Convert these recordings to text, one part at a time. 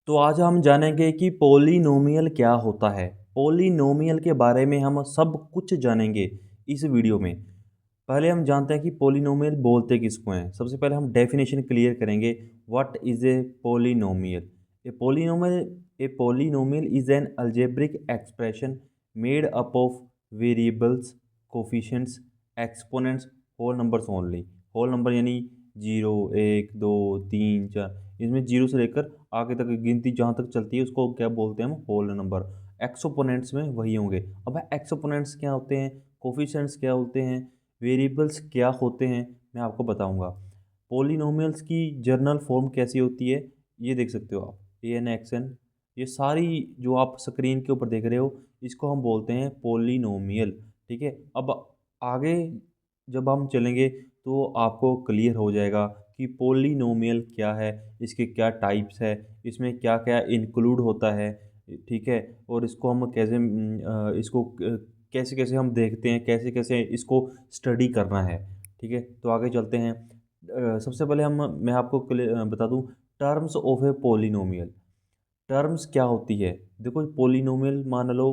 तो आज हम जानेंगे कि पॉलिनोमियल क्या होता है। पॉलिनोमियल के बारे में हम सब कुछ जानेंगे इस वीडियो में। पहले हम जानते हैं कि पॉलिनोमियल बोलते किसको हैं। सबसे पहले हम डेफिनेशन क्लियर करेंगे। What is a polynomial? A polynomial is an algebraic expression made up of variables, coefficients, exponents, whole numbers only. Whole number यानी 0, 1, 2, 3, 4, इसमें जीरो से लेकर आगे तक गिनती जहाँ तक चलती है उसको क्या बोलते हैं हम? Whole number. एक्सोपोनेंट्स में वही होंगे। अब एक्सोपोनेंट्स क्या होते हैं, कोफिशिएंट्स क्या होते हैं, वेरिएबल्स क्या होते हैं, मैं आपको बताऊंगा। पॉलिनोमियल्स की जर्नल फॉर्म कैसी होती है ये देख सकते हो आप, ए एन एक्स एन। ये सारी जो आप स्क्रीन के ऊपर देख रहे हो इसको हम बोलते हैं पॉलिनोमियल। ठीक है। अब आगे जब हम चलेंगे तो आपको क्लियर हो जाएगा कि पॉलिनोमियल क्या है, इसके क्या टाइप्स है, इसमें क्या क्या इंक्लूड होता है। ठीक है। और इसको हम कैसे इसको कैसे कैसे हम देखते हैं, कैसे कैसे इसको स्टडी करना है। ठीक है। तो आगे चलते हैं। सबसे पहले मैं आपको बता दूं terms of a polynomial. Terms क्या होती है? देखो पॉलिनोमियल मान लो,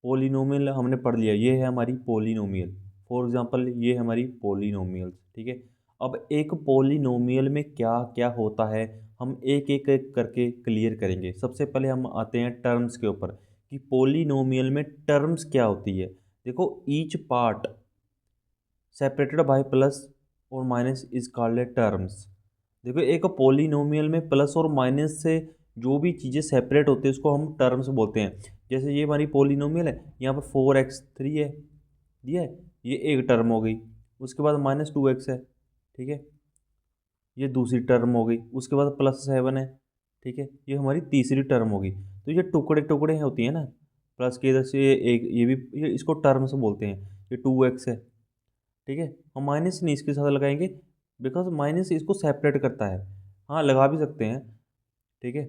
पॉलिनोमियल हमने पढ़ लिया, ये है हमारी पॉलिनोमियल। फॉर एग्जांपल ये है हमारी पॉलिनोमियल। ठीक है। अब एक पॉलिनोमियल में क्या क्या होता है हम एक एक एक करके क्लियर करेंगे। सबसे पहले हम आते हैं टर्म्स के ऊपर कि पॉलिनोमियल में टर्म्स क्या होती है। देखो each part separated by plus और minus is called a terms. देखो एक पॉलिनोमियल में प्लस और माइनस से जो भी चीज़ें सेपरेट होती है उसको हम टर्म्स बोलते हैं। जैसे ये हमारी पॉलिनोमियल है, यहाँ पर 4x3 है दिया है, ये एक टर्म हो गई। उसके बाद -2x है। ठीक है। ये दूसरी टर्म हो गई। उसके बाद +7 है। ठीक है। ये हमारी तीसरी टर्म होगी। तो ये टुकड़े टुकड़े होती है ना, प्लस के इधर से एक ये भी, ये इसको टर्म्स बोलते हैं। ये 2x है। ठीक है। हम माइनस नहीं इसके साथ लगाएंगे, बिकॉज माइनस इसको सेपरेट करता है। हाँ लगा भी सकते हैं। ठीक है।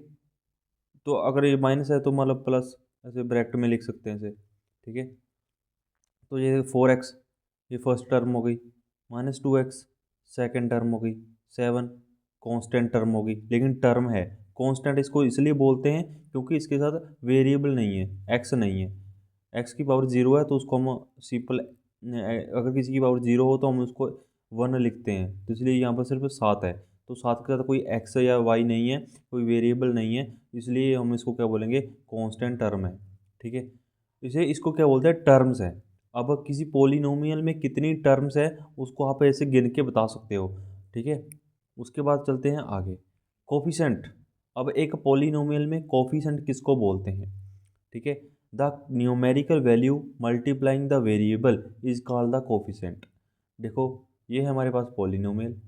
तो अगर ये माइनस है तो मतलब प्लस, ऐसे ब्रैकेट में लिख सकते हैं इसे। ठीक है। तो ये 4x ये फर्स्ट टर्म हो गई, -2x सेकेंड टर्म हो गई, 7 कांस्टेंट टर्म हो गई। लेकिन टर्म है, कांस्टेंट इसको इसलिए बोलते हैं क्योंकि इसके साथ वेरिएबल नहीं है, एक्स नहीं है। एक्स की पावर 0 है तो उसको हम सिंपल, अगर किसी की पावर 0 हो तो हम उसको 1 लिखते हैं। तो इसलिए यहाँ पर सिर्फ 7 है। तो 7 के साथ कोई एक्स या वाई नहीं है, कोई वेरिएबल नहीं है, इसलिए हम इसको क्या बोलेंगे? कांस्टेंट टर्म है। ठीक है। इसे इसको क्या बोलते हैं? टर्म्स है। अब किसी पॉलिनोमियल में कितनी टर्म्स है उसको आप ऐसे गिन के बता सकते हो। ठीक है। उसके बाद चलते हैं आगे। कोफिशेंट। अब एक पॉलिनोमियल में कोफिशेंट किसको बोलते हैं? ठीक है। The numerical value multiplying the variable is called the coefficient. देखो ये है हमारे पास पॉलिनोमियल,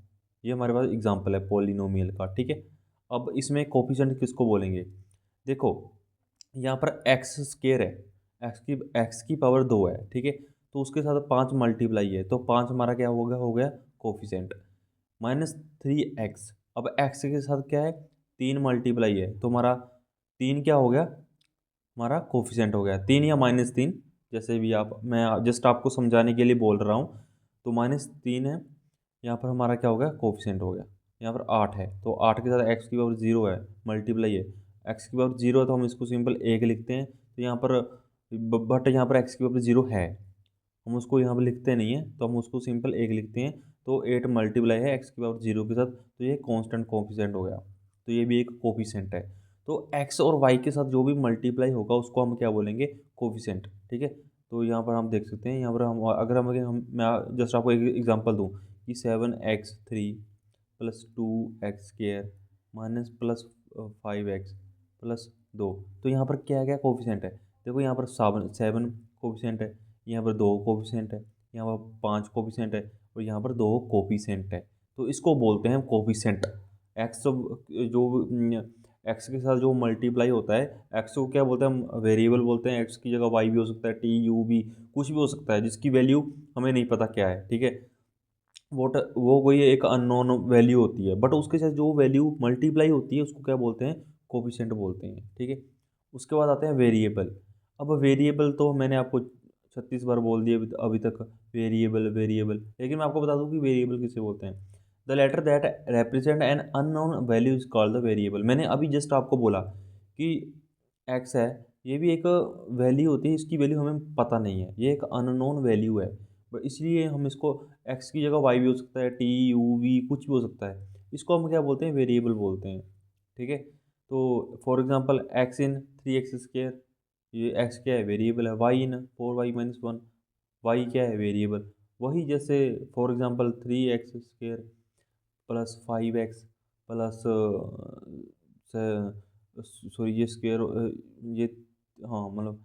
ये हमारे पास एग्जांपल है पॉलिनोमियल का। ठीक है। अब इसमें कोफिशेंट किसको बोलेंगे? देखो यहाँ पर एक्स स्केयर है, एक्स की पावर 2 है। ठीक है। तो उसके साथ 5 मल्टीप्लाई है तो 5 हमारा क्या हो गया कोफिशेंट। -3x, अब एक्स के साथ क्या है? 3 मल्टीप्लाई है तो हमारा 3 क्या हो गया? हमारा कोफिशेंट हो गया 3 या -3, जैसे भी आप, मैं जस्ट आपको समझाने के लिए बोल रहा हूँ। तो -3 है, यहाँ पर हमारा क्या हो गया? कोफिशेंट हो गया। यहाँ पर 8 है तो 8 के साथ एक्स की पावर 0 है, मल्टीप्लाई है। एक्स की पावर 0 है तो हम इसको सिंपल 1 लिखते हैं। तो यहाँ पर बट यहाँ पर एक्स की पावर 0 है, हम उसको यहाँ पर लिखते नहीं हैं तो हम उसको सिंपल 1 लिखते हैं। तो 8 मल्टीप्लाई है एक्स की पावर 0 के साथ, तो ये कांस्टेंट कोफिशिएंट हो गया। तो ये भी एक कोफिशिएंट है। तो एक्स और वाई के साथ जो भी मल्टीप्लाई होगा उसको हम क्या बोलेंगे? कोफिशिएंट। ठीक है। तो यहाँ पर हम देख सकते हैं, यहाँ पर हम अगर हम मैं जस्ट आपको एक एग्जांपल दूँ कि 7x3 +2x² माइनस +5x +2, तो यहाँ पर क्या क्या कोफिशिएंट है? देखो यहाँ पर 7 कोफिशिएंट है, यहाँ पर 2 कोफिशिएंट है, यहाँ पर 5 कोफिशिएंट है और यहाँ पर 2 कोफिशिएंट है। तो इसको बोलते हैं कोफिशिएंट। एक्स जो एक्स के साथ जो मल्टीप्लाई होता है, एक्स को क्या बोलते हैं? हम वेरिएबल बोलते हैं। एक्स की जगह वाई भी हो सकता है, टी यू भी, कुछ भी हो सकता है जिसकी वैल्यू हमें नहीं पता क्या है। ठीक है। वो कोई एक अननोन वैल्यू होती है, बट उसके साथ जो वैल्यू मल्टीप्लाई होती है उसको क्या बोलते हैं? कोफिशिएंट बोलते हैं। ठीक है। उसके बाद आते हैं वेरिएबल। अब वेरिएबल तो मैंने आपको 36 बार बोल दिया अभी तक, वेरिएबल वेरिएबल। लेकिन मैं आपको बता दूं कि वेरिएबल किसे बोलते हैं। The letter that represent an unknown value is called the variable. मैंने अभी जस्ट आपको बोला कि एक्स है, ये भी एक वैल्यू होती है, इसकी वैल्यू हमें पता नहीं है, ये एक अननोन वैल्यू है, इसलिए हम इसको एक्स की जगह वाई भी हो सकता है, टी यू वी कुछ भी हो सकता है, इसको हम क्या बोलते हैं, वेरिएबल बोलते हैं। ठीक है, तो for example x in 3x², ये एक्स क्या है, वेरिएबल है। वाई इन 4y - 1, वाई क्या है, वेरिएबल। वही जैसे for example 3x² plus 5x plus sorry ये स्क्वेयर ये, हाँ मतलब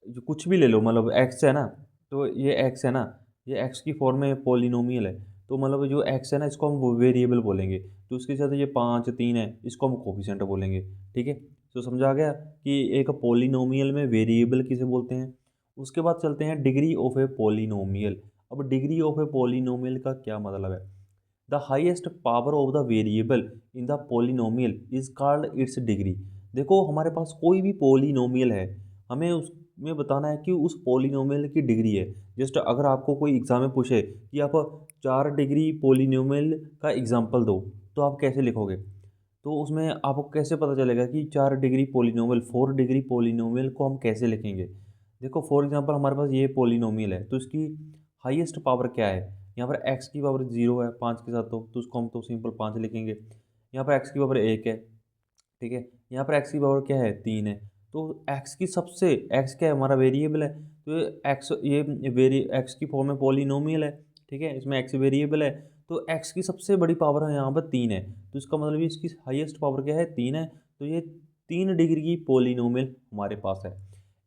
जो कुछ भी ले लो, मतलब एक्स है ना, तो ये एक्स है ना, ये एक्स की फॉर्म में पॉलिनोमियल है, तो मतलब जो एक्स है ना, इसको हम वेरिएबल बोलेंगे। तो उसके साथ ये 5 3 है, इसको हम कोफिशिएंट बोलेंगे। ठीक है, तो समझा गया कि एक पॉलिनोमियल में वेरिएबल किसे बोलते हैं। उसके बाद चलते हैं डिग्री ऑफ ए पॉलिनोमियल। अब डिग्री ऑफ ए पॉलिनोमियल का क्या मतलब है। The highest power of the variable in the polynomial is called its degree. देखो हमारे पास कोई भी पोलिनोमियल है, हमें उसमें बताना है कि उस पोलिनोमियल की डिग्री है। जस्ट अगर आपको कोई एग्जाम में पूछे कि आप 4 डिग्री पोलिनोमियल का एग्जाम्पल दो, तो आप कैसे लिखोगे। तो उसमें आपको कैसे पता चलेगा कि 4 डिग्री पोलिनोमियल, 4 डिग्री पोलिनोमियल को हम कैसे लिखेंगे। देखो फॉर एग्जांपल हमारे पास ये पोलिनोमियल है, तो इसकी हाईएस्ट पावर क्या है। यहाँ पर एक्स की पावर 0 है 5 के साथ, तो उसको हम तो सिंपल 5 लिखेंगे। यहाँ पर एक्स की पावर 1 है। ठीक है, यहाँ पर एक्स की पावर क्या है, 3 है। तो एक्स की सबसे, एक्स क्या है, हमारा वेरिएबल है, तो एक्स ये एक्स की फॉर्म में पॉलिनोमियल है। ठीक है, इसमें एक्स वेरिएबल है, तो एक्स की सबसे बड़ी पावर है यहाँ पर 3 है, तो इसका मतलब ये इसकी हाईएस्ट पावर क्या है, 3 है। तो ये 3 डिग्री की पॉलिनोमियल हमारे पास है।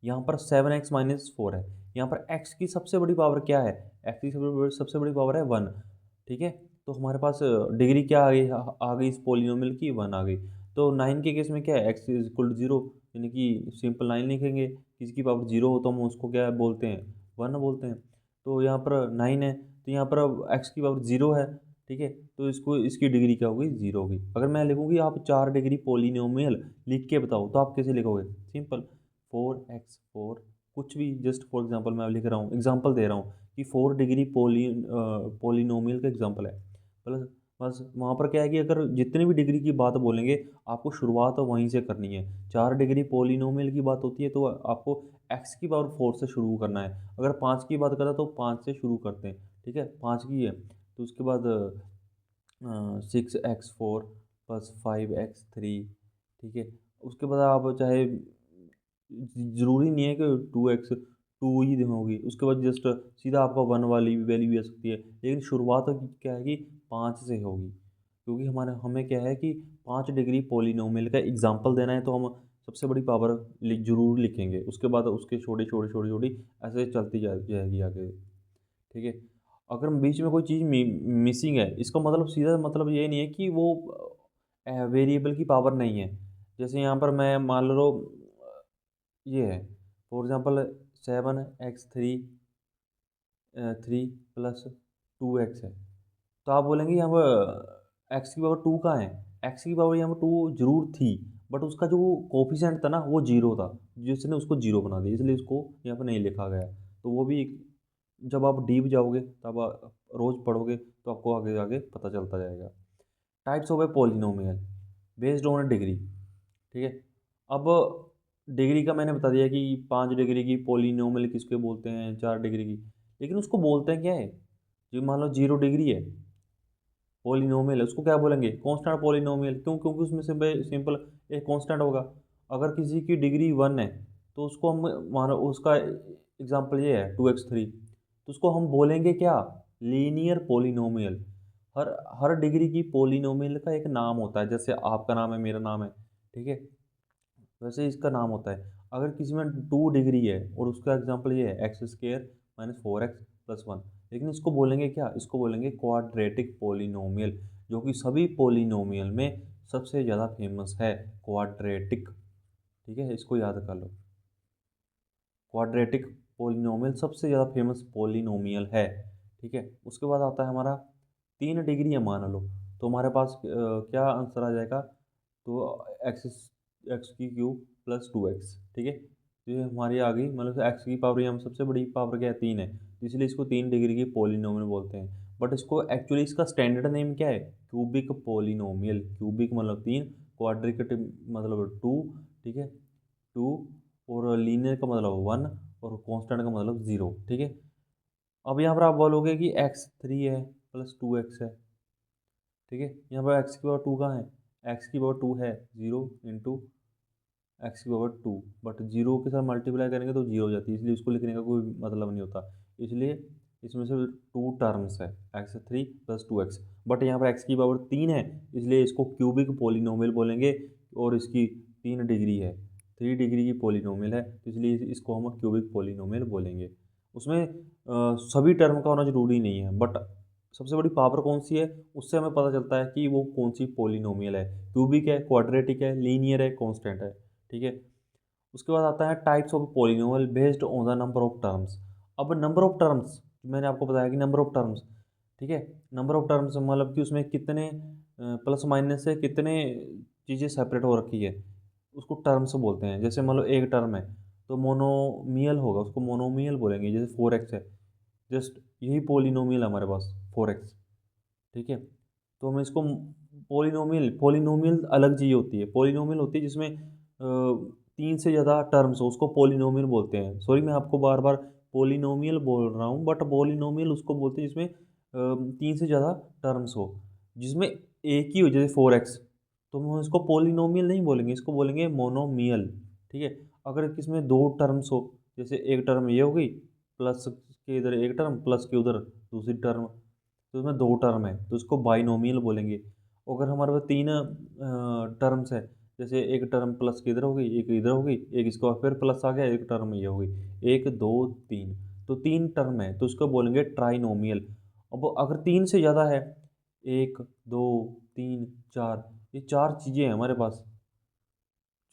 यहाँ पर 7x - 4 है। यहाँ पर एक्स की सबसे बड़ी पावर क्या है, एक्स की सबसे बड़ी पावर है 1। ठीक है, तो हमारे पास डिग्री क्या आ गई इस पॉलिनोमियल की, 1 आ गई। तो 9 के केस में क्या है, एक्स इज इक्वल टू 0, यानी कि सिंपल 9 लिखेंगे। किसी की पावर 0 हो तो हम उसको क्या बोलते हैं, 1 बोलते हैं। तो यहाँ पर 9 है, तो यहाँ पर अब एक्स की पावर 0 है। ठीक है, तो इसको इसकी डिग्री क्या होगी, 0 होगी। अगर मैं लिखूँगी आप 4 डिग्री पोलिनोमियल लिख के बताओ, तो आप कैसे लिखोगे, सिंपल 4x4 कुछ भी, जस्ट फॉर एग्जांपल मैं लिख रहा हूँ, एग्जांपल दे रहा हूँ कि 4 डिग्री पोलिनोमियल का एग्जांपल है। प्लस बस वहाँ पर क्या है कि अगर जितनी भी डिग्री की बात बोलेंगे, आपको शुरुआत वहीं से करनी है। 4 डिग्री पोलिनोमियल की बात होती है तो आपको एक्स की पावर 4 से शुरू करना है। अगर 5 की बात करें तो 5 से शुरू करते हैं। ठीक है, 5 की है, तो उसके बाद 6x4 प्लस 5x3। ठीक है, उसके बाद आप चाहे, ज़रूरी नहीं है कि 2 ही होगी, उसके बाद जस्ट सीधा आपका 1 वाली वैल्यू भी आ सकती है, लेकिन शुरुआत क्या है कि 5 से होगी, क्योंकि हमारे हमें क्या है कि 5 डिग्री पोलिनोमियल का एग्जांपल देना है, तो हम सबसे बड़ी पावर जरूर लिखेंगे, उसके बाद उसके छोटी छोटी छोटी छोटी ऐसे चलती जाएगी आगे। ठीक है, अगर बीच में कोई चीज़ मिसिंग है, इसका मतलब सीधा मतलब ये नहीं है कि वो वेरिएबल की पावर नहीं है। जैसे यहाँ पर मैं मान लो ये है, for example 7x3 plus 2x है, तो आप बोलेंगे यहाँ पर एक्स की पावर 2 कहाँ है। एक्स की पावर यहाँ पर 2 जरूर थी, बट उसका जो कोफिशिएंट था ना वो 0 था, जिसने उसको 0 बना दिया, इसलिए उसको यहाँ पर नहीं लिखा गया। तो वो भी जब आप डीप जाओगे, तब आप रोज़ पढ़ोगे, तो आपको आगे आगे पता चलता जाएगा। Types of a polynomial based on degree. ठीक है, अब डिग्री का मैंने बता दिया कि 5 डिग्री की पॉलिनोमियल किसके बोलते हैं, 4 डिग्री की, लेकिन उसको बोलते हैं क्या है। जो मान लो 0 डिग्री है, पॉलिनोमियल है, उसको क्या बोलेंगे, कांस्टेंट पॉलिनोमियल। क्यों, क्योंकि उसमें से सिंपल एक कांस्टेंट होगा। अगर किसी की डिग्री 1 है, तो उसको हम मानो उसका एग्जांपल ये है 2x3, तो उसको हम बोलेंगे क्या, लीनियर पॉलिनोमियल। हर हर डिग्री की पॉलिनोमियल का एक नाम होता है, जैसे आपका नाम है, मेरा नाम है। ठीक है, वैसे इसका नाम होता है। अगर किसी में 2 डिग्री है और उसका एग्जांपल ये है x² - 4x + 1, लेकिन इसको बोलेंगे क्या, इसको बोलेंगे क्वाड्रेटिक पॉलिनोमियल, जो कि सभी पॉलिनोमियल में सबसे ज़्यादा फेमस है, क्वाड्रेटिक। ठीक है, इसको याद कर लो, क्वाड्रेटिक पॉलिनोमियल सबसे ज़्यादा फेमस पॉलिनोमियल है। ठीक है, उसके बाद आता है हमारा 3 डिग्री है मान लो, तो हमारे पास क्या आंसर आ जाएगा, तो एक्स एक्स की क्यूब प्लस 2x। ठीक है, तो ये हमारी आ गई, मतलब एक्स की पावर, यहाँ सबसे बड़ी पावर क्या है, 3 है, तो इसलिए इसको 3 डिग्री की पॉलिनोमियल बोलते हैं। बट इसको एक्चुअली इसका स्टैंडर्ड नेम क्या है, क्यूबिक पोलिनोमियल। क्यूबिक मतलब 3, क्वाड्रिकेट मतलब 2, ठीक है 2, और लीनियर का मतलब 1, और कांस्टेंट का मतलब 0, ठीक है। अब यहाँ पर आप बोलोगे कि x3 है प्लस 2x है, ठीक है। यहाँ पर x की पावर 2 कहाँ है, x की पावर 2 है 0 इंटू एक्स की पावर 2, बट जीरो के साथ मल्टीप्लाई करेंगे तो जीरो हो जाती है, इसलिए उसको लिखने का कोई मतलब नहीं होता। इसलिए इसमें से 2 टर्म्स है, x3 प्लस 2x, बट यहाँ पर x की पावर 3 है, इसलिए इसको क्यूबिक पोलिनोमियल बोलेंगे। और इसकी 3 डिग्री है, 3 डिग्री की पोलिनोमियल है, तो इसलिए इसको हम क्यूबिक पोलिनोमियल बोलेंगे। उसमें सभी टर्म का होना जरूरी नहीं है, बट सबसे बड़ी पावर कौन सी है, उससे हमें पता चलता है कि वो कौन सी पोलिनोमियल है। क्यूबिक है, क्वाड्रेटिक है, लीनियर है, कांस्टेंट है, ठीक है। उसके बाद आता है types of polynomial based on the number of terms. अब नंबर ऑफ टर्म्स मैंने आपको बताया कि नंबर ऑफ टर्म्स, ठीक है। नंबर ऑफ टर्म्स मतलब कि उसमें कितने प्लस माइनस से कितने चीज़ें सेपरेट हो रखी है, उसको टर्म्स बोलते हैं। जैसे मान लो एक टर्म है तो मोनोमियल होगा, उसको मोनोमियल बोलेंगे। जैसे 4x है, जस्ट यही पोलिनोमियल है हमारे पास 4x, ठीक है। तो हम इसको पोलिनोमियल, पोलिनोमियल अलग चीज़ होती है। पोलिनोमियल होती है जिसमें 3 से ज़्यादा टर्म्स हो, उसको पोलिनोमियल बोलते हैं। सॉरी मैं आपको बार बार पोलिनोमियल बोल रहा हूँ, बट पोलिनोमियल उसको बोलते हैं जिसमें 3 से ज़्यादा टर्म्स हो, जिसमें एक ही हो, जैसे 4x, तो हम इसको पोलिनोमियल नहीं बोलेंगे, इसको बोलेंगे मोनोमियल, ठीक है। अगर इसमें 2 टर्म्स हो, जैसे एक टर्म ये हो गई, प्लस के इधर एक टर्म, प्लस के उधर दूसरी टर्म, तो उसमें 2 टर्म है तो उसको बाइनोमियल बोलेंगे। अगर हमारे पास 3 टर्म्स है, जैसे एक टर्म प्लस की इधर हो गई, एक इधर हो गई, एक इसके बाद फिर प्लस आ गया, एक टर्म ये हो गई, 1 2 3, तो 3 टर्म है तो उसको बोलेंगे ट्राइनोमियल। अब अगर 3 से ज़्यादा है, 1 2 3 4, ये 4 चीज़ें हैं हमारे पास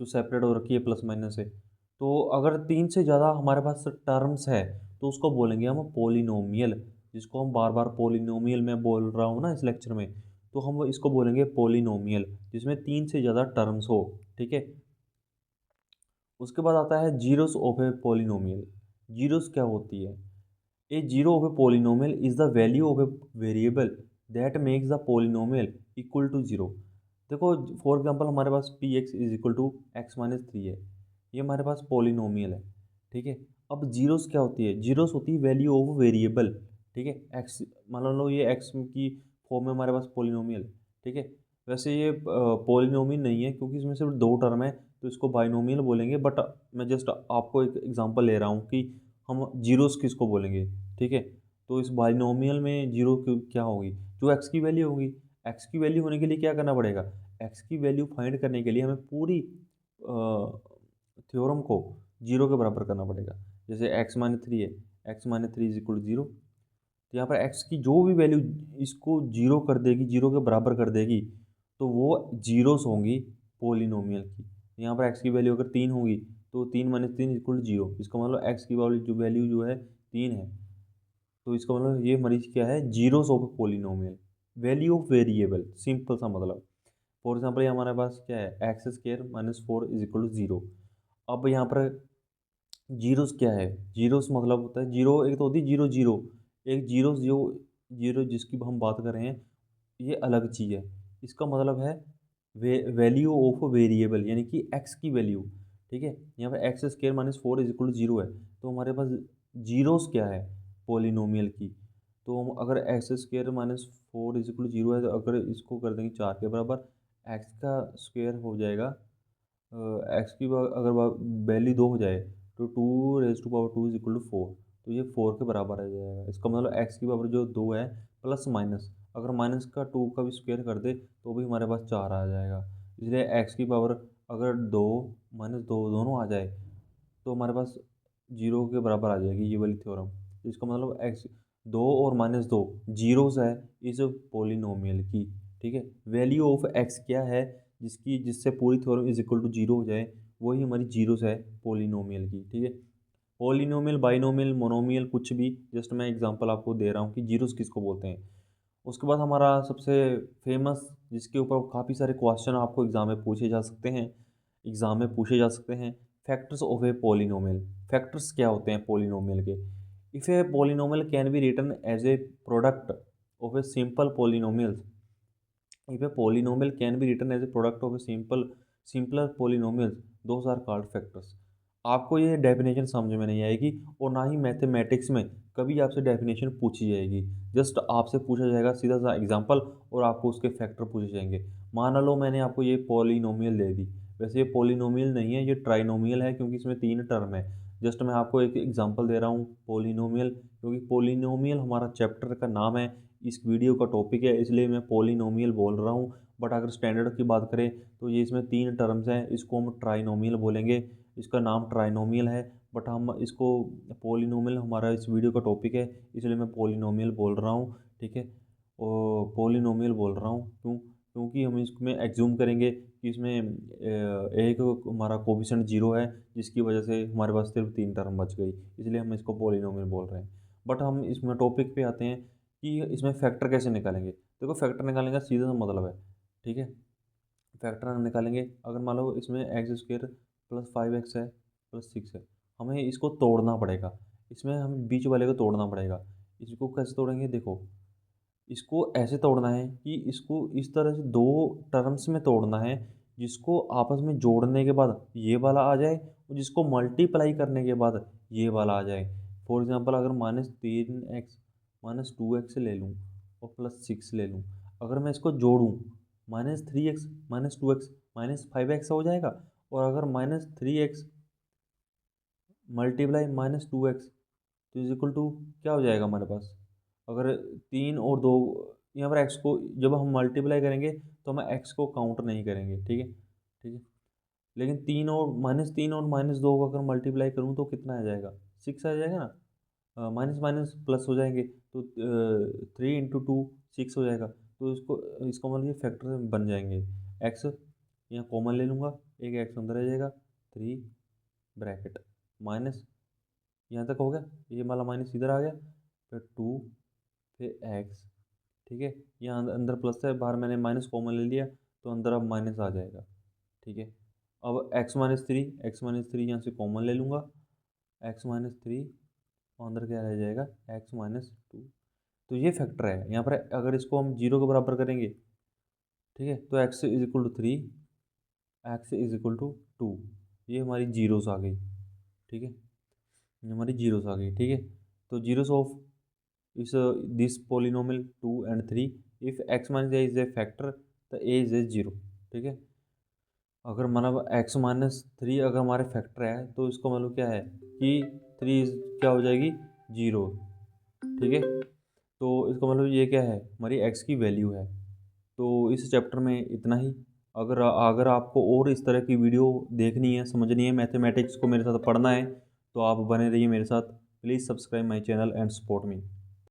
जो सेपरेट हो रखी है प्लस माइनस से। तो अगर 3 से ज़्यादा हमारे पास टर्म्स है तो उसको बोलेंगे हम पोलिनोमियल, जिसको हम बार बार पोलिनोमियल में बोल रहा हूँ ना इस लेक्चर में, तो हम इसको बोलेंगे पोलिनोमियल जिसमें 3 से ज़्यादा टर्म्स हो, ठीक है। उसके बाद आता है zeros of a polynomial. Zeros क्या होती है, a zero of a polynomial is the value of a variable that makes the polynomial equal to zero. देखो फॉर एग्जांपल हमारे पास P X is equal to X minus 3 है, ये हमारे पास polynomial है, ठीक है। अब जीरोस क्या होती है, जीरोस होती है वैल्यू ऑफ वेरिएबल, ठीक है। एक्स मान लो ये एक्स की फॉर्म में हमारे पास पोलिनोमियल, ठीक है। वैसे ये पोलिनोमियल नहीं है क्योंकि इसमें सिर्फ 2 टर्म है, तो इसको बाइनोमियल बोलेंगे। बट मैं जस्ट आपको एक एग्जांपल ले रहा हूँ कि हम जीरोस किसको बोलेंगे, ठीक है। तो इस बाइनोमियल में जीरो क्या होगी, जो एक्स की वैल्यू होगी। एक्स की वैल्यू होने के लिए क्या करना पड़ेगा, एक्स की वैल्यू फाइंड करने के लिए हमें पूरी थ्योरम को जीरो के बराबर करना पड़ेगा। जैसे एक्स माइनस 3 है, x minus 3 is equal to zero, तो यहाँ पर एक्स की जो भी वैल्यू इसको जीरो कर देगी, जीरो के बराबर कर देगी, तो वो जीरोस होंगी पोलिनोमियल की। यहाँ पर एक्स की वैल्यू अगर 3 होगी तो 3 माइनस 3 इक्वल टू जीरो, इसका मतलब एक्स की वैल्यू जो है 3 है, तो इसका मतलब ये मरीज क्या है, zeros of polynomial, value of variable, simple सा मतलब। फॉर एग्जाम्पल ये हमारे पास क्या है, x square minus 4 is equal to zero. अब यहाँ पर जीरोस क्या है, जीरोस मतलब होता है जीरो, एक तो होती है जीरो जीरो, एक जीरो जो जीरो जिसकी हम बात कर रहे हैं ये अलग चीज़ है। इसका मतलब है वैल्यू ऑफ वेरिएबल यानी कि एक्स की वैल्यू, ठीक है। यहाँ पे x square minus 4 is equal to zero है, तो हमारे पास जीरोस क्या है पोलिनोमियल की। तो हम अगर x square minus 4 is equal to zero है, तो अगर इसको कर देंगे 4 के बराबर, एक्स का स्क्वायर हो जाएगा, एक्स की अगर वैल्यू 2 हो जाए तो 2 raise to power 2 is equal to 4, तो ये 4 के बराबर आ जाएगा। इसका मतलब एक्स की पावर जो 2 है प्लस माइनस, अगर माइनस का 2 का भी स्क्वायर कर दे तो भी हमारे पास 4 आ जाएगा। इसलिए एक्स की पावर अगर 2 माइनस 2 दोनों आ जाए तो हमारे पास जीरो के बराबर आ जाएगी ये वाली थ्योरम। इसका मतलब एक्स 2 और माइनस 2 जीरोस है इस पोलिनोमियल की, ठीक है। वैल्यू ऑफ एक्स क्या है, जिससे पूरी theorem is equal to zero हो जाए, वही हमारी जीरोस है पोलिनोमियल की, ठीक है। पोलिनोमियल, बाइनोमियल, मोनोमियल कुछ भी, जस्ट मैं एग्जांपल आपको दे रहा हूँ कि जीरोस किसको बोलते हैं। उसके बाद हमारा सबसे फेमस, जिसके ऊपर काफ़ी सारे क्वेश्चन आपको एग्जाम में पूछे जा सकते हैं, factors of a polynomial. Factors क्या होते हैं पोलिनोमियल के, if a polynomial can be written as a product of a simple polynomials. If a polynomial can be written as a product of a simpler polynomials, those are called factors. आपको ये definition समझ में नहीं आएगी और ना ही mathematics में कभी आपसे डेफिनेशन पूछी जाएगी। जस्ट आपसे पूछा जाएगा सीधा सा एग्जांपल और आपको उसके फैक्टर पूछे जाएंगे। मान लो मैंने आपको ये पॉलिनोमियल दे दी, वैसे ये पॉलिनोमियल नहीं है, ये ट्राइनोमियल है क्योंकि इसमें 3 टर्म है। जस्ट मैं आपको एक एग्जांपल दे रहा हूँ पॉलिनोमियल, क्योंकि पॉलिनोमियल हमारा चैप्टर का नाम है, इस वीडियो का टॉपिक है, इसलिए मैं पॉलिनोमियल बोल रहा हूँ। बट अगर स्टैंडर्ड की बात करें तो ये इसमें 3 टर्म्स हैं, इसको हम ट्राइनोमियल बोलेंगे। इसका नाम ट्राइनोमियल है, बट हम इसको पॉलिनोमियल हमारा इस वीडियो का टॉपिक है, इसलिए मैं पॉलिनोमियल बोल रहा हूँ। ठीक है, और पॉलिनोमियल बोल रहा हूँ क्योंकि हम इसमें एग्ज्यूम करेंगे कि इसमें एक हमारा कोफिशिएंट 0 है, जिसकी वजह से हमारे पास सिर्फ 3 टर्म बच गई, इसलिए हम इसको पॉलिनोमियल बोल रहे हैं। बट हम इसमें टॉपिक पे आते हैं कि इसमें फैक्टर कैसे निकालेंगे। देखो फैक्टर निकालने का सीधा सा मतलब है, ठीक है, फैक्टर हम निकालेंगे। अगर मान लो इसमें एक्स स्क्वेयर प्लस 5x है प्लस 6 है, हमें इसको तोड़ना पड़ेगा, इसमें हमें बीच वाले को तोड़ना पड़ेगा। इसको कैसे तोड़ेंगे, देखो इसको ऐसे तोड़ना है कि इसको इस तरह से दो टर्म्स में तोड़ना है, जिसको आपस में जोड़ने के बाद ये वाला आ जाए और जिसको मल्टीप्लाई करने के बाद ये वाला आ जाए। फॉर एग्जांपल अगर -3x -2x ले लूँ और +6 ले लूँ, अगर मैं इसको जोड़ूँ -3x -2x -5x हो जाएगा। और अगर -3x मल्टीप्लाई -2x तो इज इक्वल टू क्या हो जाएगा हमारे पास। अगर 3 और 2, यहाँ पर एक्स को जब हम मल्टीप्लाई करेंगे तो हम एक्स को काउंट नहीं करेंगे, ठीक है, ठीक है। लेकिन 3 और -2 को अगर मल्टीप्लाई करूँ तो कितना आ जाएगा, 6 आ जाएगा ना। माइनस माइनस प्लस हो जाएंगे तो 3 × 2 6 हो जाएगा। तो इसको मतलब ये फैक्टर बन जाएंगे। एक्स यहाँ कॉमन ले लूँगा, एक एक्स अंदर आ जाएगा, 3 ब्रैकेट माइनस यहाँ तक हो गया, ये वाला माइनस इधर आ गया, फिर 2 फिर एक्स, ठीक है। यहाँ अंदर प्लस है, बाहर मैंने माइनस कॉमन ले लिया तो अंदर अब माइनस आ जाएगा, ठीक है। अब x-3 यहाँ से कॉमन ले लूँगा, x-3 और अंदर क्या रह जाएगा, x-2। तो ये फैक्टर है यहाँ पर। अगर इसको हम 0 के बराबर करेंगे, ठीक है, तो x is equal to 3, x is equal to 2, ये हमारी जीरोस आ गई, ठीक है, ये हमारी जीरोस आ गई, ठीक है। तो जीरोस ऑफ इस this polynomial 2 and 3, if x minus A is a factor तो ए इज ए 0, ठीक है। अगर मतलब x-3 अगर हमारे फैक्टर है तो इसको मतलब क्या है कि 3 क्या हो जाएगी, 0, ठीक है। तो इसका मतलब ये क्या है, हमारी x की वैल्यू है। तो इस चैप्टर में इतना ही। अगर अगर आपको और इस तरह की वीडियो देखनी है, समझनी है, मैथमेटिक्स को मेरे साथ पढ़ना है, तो आप बने रहिए मेरे साथ। Please subscribe my channel and support me.